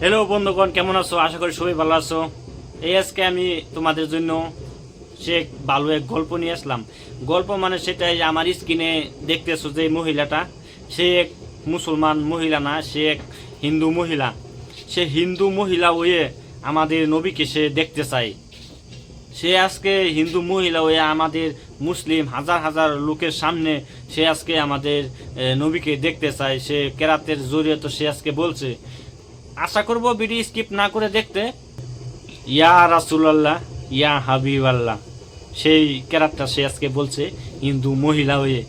Hello বন্ধুগণ, কেমন আছো? আশা করি সবাই ভালো আছো। এই আজকে আমি তোমাদের জন্য সে ভালো এক গল্প নিয়ে আসলাম। গল্প মানে সেটাই, আমার স্ক্রিনে দেখতেছো যে মহিলাটা, সে এক মুসলমান মহিলা না, সে এক হিন্দু মহিলা। সে হিন্দু মহিলা হয়ে আমাদের নবীকে সে দেখতে চায়। সে আজকে হিন্দু মহিলা হয়ে আমাদের মুসলিম হাজার হাজার লোকের সামনে সে আজকে আমাদের নবীকে দেখতে চায়। সে কেরাতের জড়িয়ে সে আজকে বলছে, আশা করব ভিডিও স্কিপ না করে দেখতে। ইয়া রাসূলুল্লাহ, ইয়া হাবিবাল্লাহ, সেই কেরাতটা সে আজকে বলছে হিন্দু মহিলা হয়ে।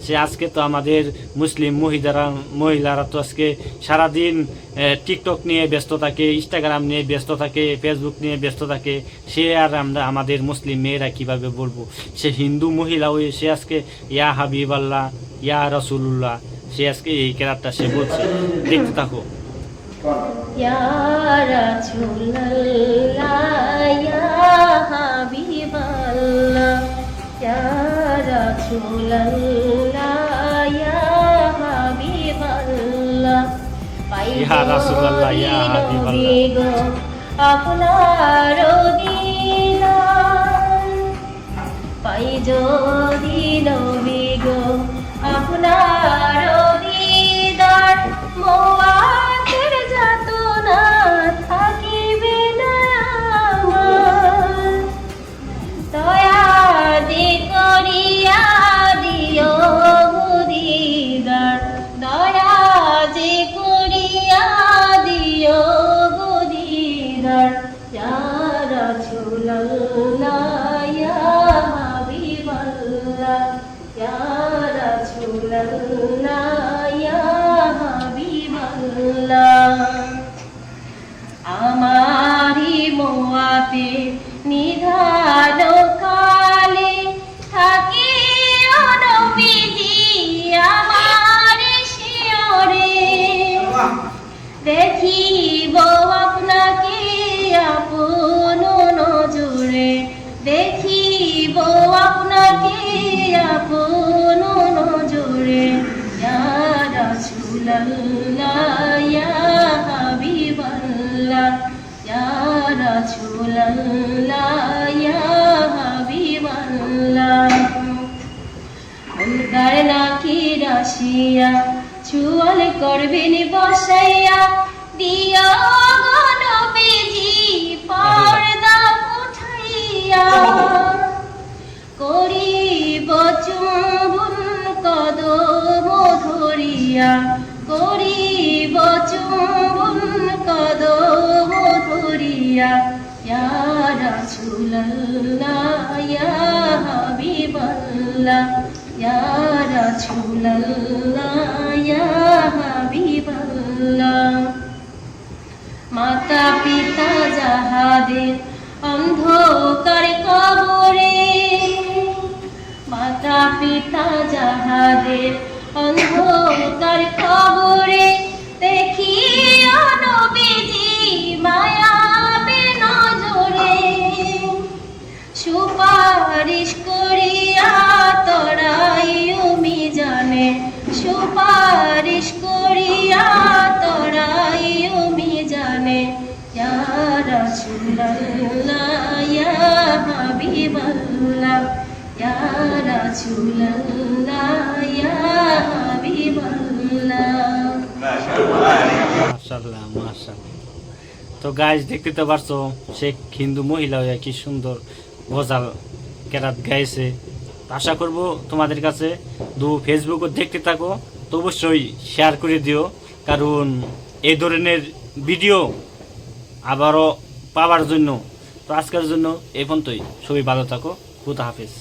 সে আজকে তো আমাদের মুসলিম মহিলারা তো আজকে সারাদিন টিকটক নিয়ে ব্যস্ত থাকে, ইনস্টাগ্রাম নিয়ে ব্যস্ত থাকে, ফেসবুক নিয়ে ব্যস্ত থাকে। সে আর আমরা আমাদের মুসলিম মেয়েরা কিভাবে বলবো? সে হিন্দু মহিলা হয়ে সে আজকে ইয়া হাবিবাল্লাহ, ইয়া রাসূলুল্লাহ, সে আজকে এই কেরাতটা সে বলছে। দেখতে থাকো। Ya Rasulullah, Ya Habiballah, Ya Rasulullah, Ya Habiballah. Ya Rasulullah, Ya Habiballah. আপনার দিদার পাই যদি নবী গো, আপনার দিদার মোয়াতের যাতনা থাকিবে না আমার। দয়া যে করিয়া দিও দিদার, দয়া যে করিয়া দিও দিদার। ইয়া রাসূলুল্লাহ, ইয়া হাবিবাল্লাহ, ইয়া রাসূলুল্লাহ, ইয়া হাবিবাল্লাহ। আমারি মোয়াতে নিধান কালে থাকি নবীজি আমার শিয়রে, দেখিব আপনাকে আপন নজরে, দেখিব আপনাকে আপন নজরে। ইয়া রাসূলুল্লাহ, ইয়া হাবিবাল্লাহ, ইয়া রাসূলুল্লাহ, ইয়া হাবিবাল্লাহ। মুনকার নাকির আসিয়া চুয়াল করবেন বসাইয়া, দিয়া গো নবীজি পর্দা উঠাইয়া। করিব চুম্বন কদম ধরিয়া, করিব চুম্বন কদম ধরিয়া। ইয়া রাসূলুল্লাহ, ইয়া হাবিবাল্লাহ, ইয়া রাসূলুল্লাহ, ইয়া হাবিবাল্লাহ। মাতা পিতা যাহাদের অন্ধকার কবরে, মাতা পিতা যাহাদের অন্ধকার কবরে, দেখিও নবীজি মায়াবে নজরে। সুপারিশ করিয়া তরাইও মিজানে, সুপারিশ করিয়া তরাইও মিজানে। ইয়া রাসূলুল্লাহ, ইয়া হাবিবাল্লাহ, ইয়া রাসূলুল্লাহ, ইয়া হাবিবাল্লাহ। মাশাআল্লাহ, মাশাআল্লাহ। তো গাইস, দেখতে তো পারছো সে হিন্দু মহিলা হয়ে কি সুন্দর গজাল কেরাত গাইছে। আশা করব তোমাদের কাছে ফেসবুকে দেখতে থাকো, তো অবশ্যই শেয়ার করে দিও, কারণ এই ধরনের ভিডিও আবারও পাওয়ার জন্য। তো আজকের জন্য এই পর্যন্তই। সবাই ভালো থাকো। খুদা হাফেজ।